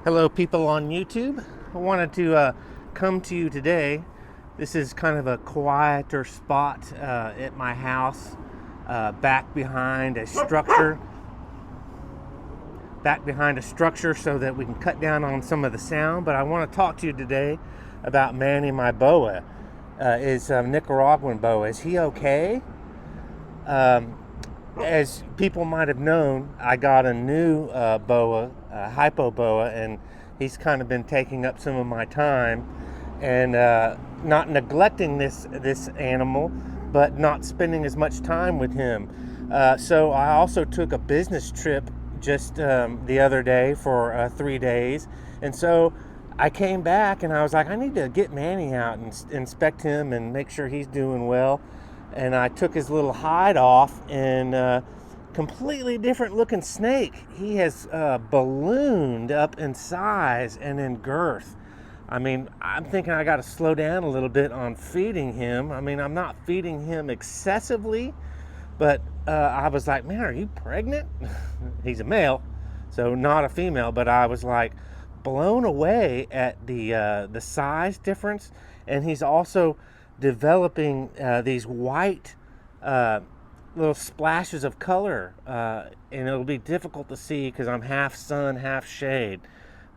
Hello, people on YouTube. I wanted to come to you today. This is kind of a quieter spot at my house, back behind a structure, so that we can cut down on some of the sound. But I want to talk to you today about Manny, my boa. Is Nicaraguan boa. Is he okay? As people might have known, I got a new boa, hypo boa, and he's kind of been taking up some of my time, and not neglecting this animal, but not spending as much time with him. So I also took a business trip just the other day for 3 days, and so I came back and I was like, I need to get Manny out and inspect him and make sure he's doing well. And I took his little hide off, and completely different looking snake. He has ballooned up in size and in girth. I mean, I'm thinking I got to slow down a little bit on feeding him. I mean, I'm not feeding him excessively, but I was like, man, are you pregnant? He's a male, so not a female, but I was like blown away at the size difference. And he's also developing these white little splashes of color, and it'll be difficult to see because I'm half sun, half shade,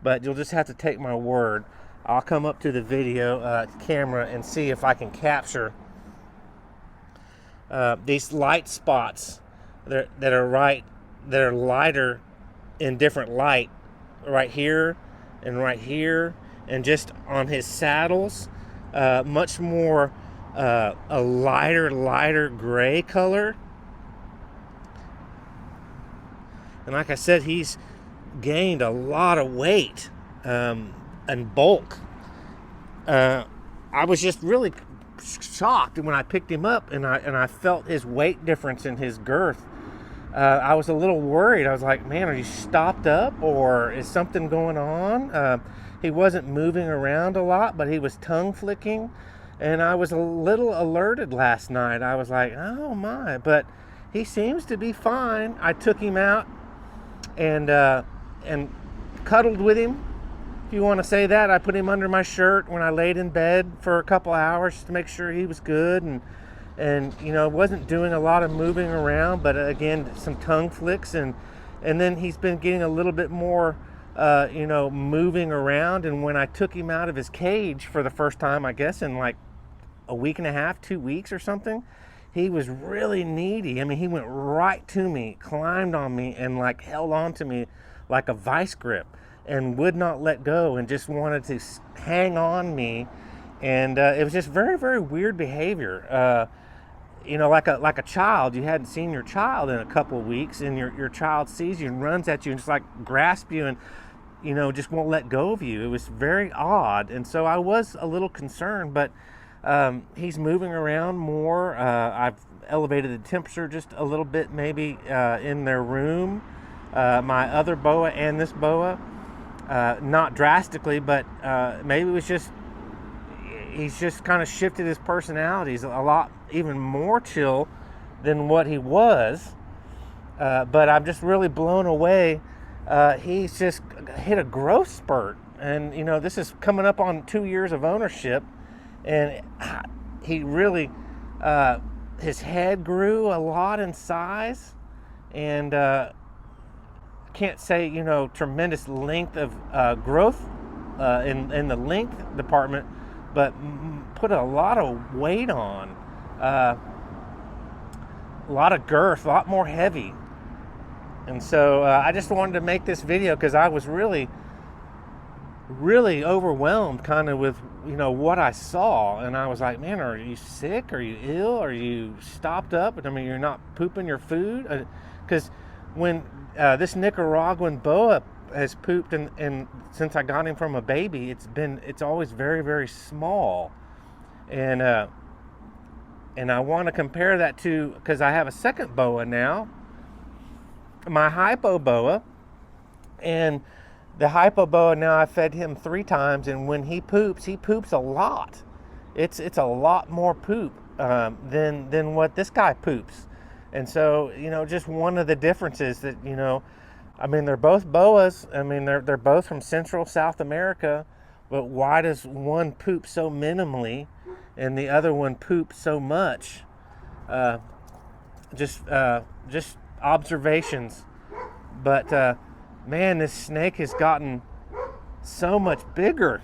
but you'll just have to take my word. I'll come up to the video camera and see if I can capture these light spots that are lighter in different light, right here and right here, and just on his saddles. Much more a lighter gray color. And like I said, he's gained a lot of weight and bulk. I was just really shocked when I picked him up, and I felt his weight difference in his girth. I was a little worried. I was like, man, are you stopped up, or is something going on? He wasn't moving around a lot, but he was tongue flicking, and I was a little alerted last night. I was like, oh my, but he seems to be fine. I took him out and cuddled with him, if you want to say that. I put him under my shirt when I laid in bed for a couple hours just to make sure he was good, and wasn't doing a lot of moving around, but again, some tongue flicks, and then he's been getting a little bit more moving around. And when I took him out of his cage for the first time, I guess in like a week and a half, 2 weeks or something, he was really needy. I mean, he went right to me, climbed on me, and like held on to me like a vice grip, and would not let go, and just wanted to hang on me. And it was just very, very weird behavior. Like a child. You hadn't seen your child in a couple of weeks, and your child sees you and runs at you and just like grasp you and just won't let go of you. It was very odd, and so I was a little concerned. But he's moving around more. I've elevated the temperature just a little bit, maybe in their room. My other boa and this boa, not drastically, but maybe it was just he's just kind of shifted his personality. He's a lot even more chill than what he was. But I'm just really blown away. He's just hit a growth spurt, and this is coming up on 2 years of ownership, and he really his head grew a lot in size, and can't say tremendous length of growth in the length department, but put a lot of weight on, a lot of girth, a lot more heavy. And so I just wanted to make this video because I was really overwhelmed kind of with what I saw. And I was like, man, are you sick? Are you ill? Are you stopped up? I mean, you're not pooping your food? Because when this Nicaraguan boa has pooped, and since I got him from a baby, it's always very, very small. And I want to compare that to, because I have a second boa now, my hypo boa. And the hypo boa, now I fed him 3 times, and when he poops a lot. It's a lot more poop than what this guy poops. And so just one of the differences that I mean, they're both boas. I mean, they're both from Central South America, but why does one poop so minimally and the other one poop so much? Uh, just observations. But man, this snake has gotten so much bigger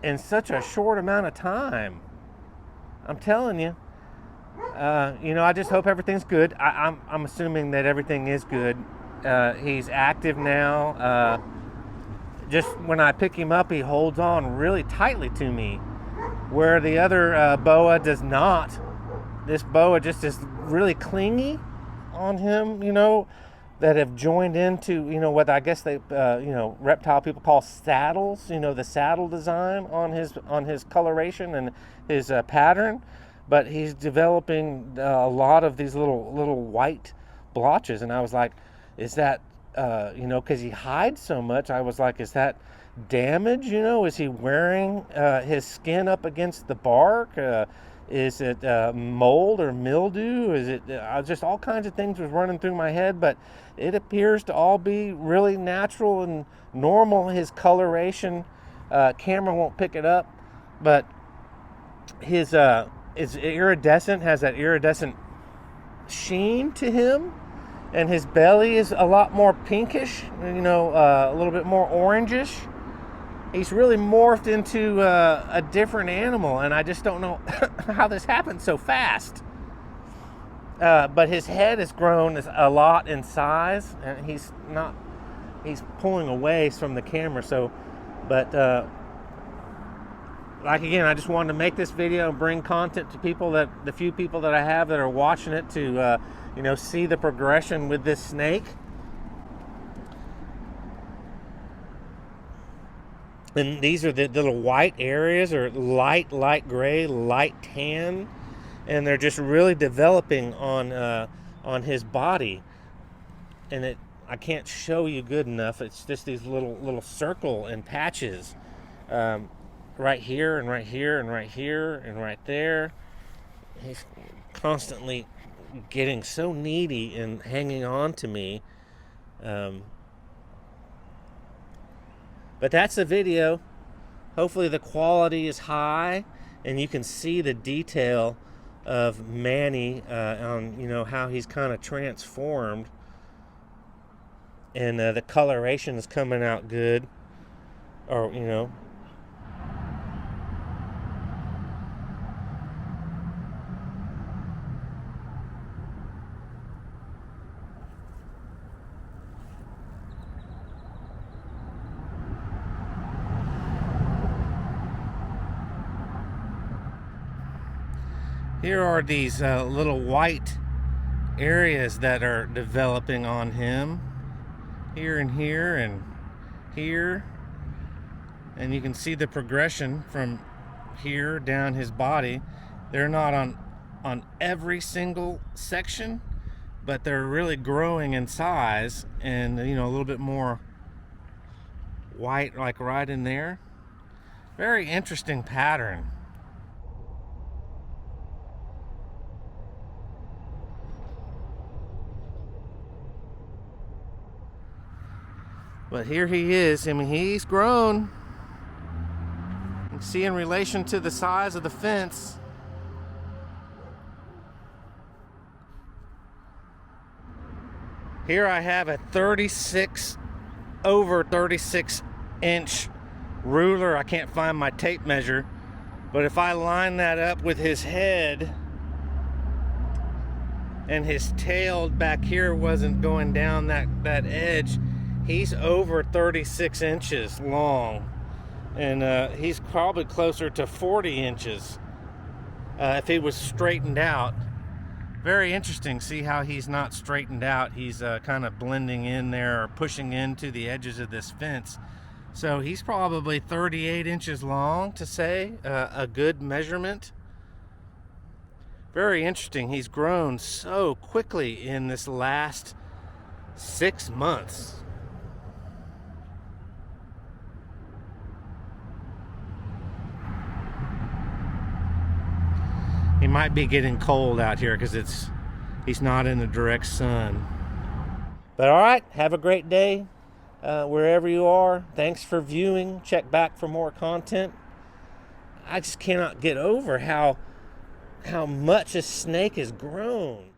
in such a short amount of time. I'm telling you. I just hope everything's good. I'm assuming that everything is good. He's active now. Just when I pick him up, he holds on really tightly to me, where the other boa does not. This boa just is really clingy on him, that have joined into, what I guess they, reptile people call saddles, the saddle design on his coloration and his pattern. But he's developing a lot of these little white blotches. And I was like, is that, because he hides so much, I was like, is that damage? Is he wearing his skin up against the bark? Is it mold or mildew? Is it just all kinds of things was running through my head, but it appears to all be really natural and normal. His coloration, camera won't pick it up, but his iridescent, has that iridescent sheen to him, and his belly is a lot more pinkish, a little bit more orangish. He's really morphed into a different animal, and I just don't know how this happened so fast. But his head has grown a lot in size, and he's pulling away from the camera. So, but again, I just wanted to make this video and bring content to the few people that I have that are watching it to, see the progression with this snake. And these are the little white areas, or light gray, light tan, and they're just really developing on his body. And I can't show you good enough. It's just these little circle and patches, right here and right here and right here and right there. He's constantly getting so needy and hanging on to me. But that's the video. Hopefully the quality is high and you can see the detail of Manny on how he's kind of transformed, and the coloration is coming out good, or here are these little white areas that are developing on him, here and here and here, and you can see the progression from here down his body. They're not on every single section, but they're really growing in size, and a little bit more white, like right in there. Very interesting pattern. But here he is. I mean, he's grown. You can see in relation to the size of the fence. Here I have a over 36 inch ruler. I can't find my tape measure, but if I line that up with his head, and his tail back here wasn't going down that edge, he's over 36 inches long, and he's probably closer to 40 inches if he was straightened out. Very interesting. See how he's not straightened out. He's kind of blending in there, or pushing into the edges of this fence. So he's probably 38 inches long, to say a good measurement. Very interesting. He's grown so quickly in this last 6 months. He might be getting cold out here because he's not in the direct sun. But all right, have a great day wherever you are. Thanks for viewing. Check back for more content. I just cannot get over how much a snake has grown.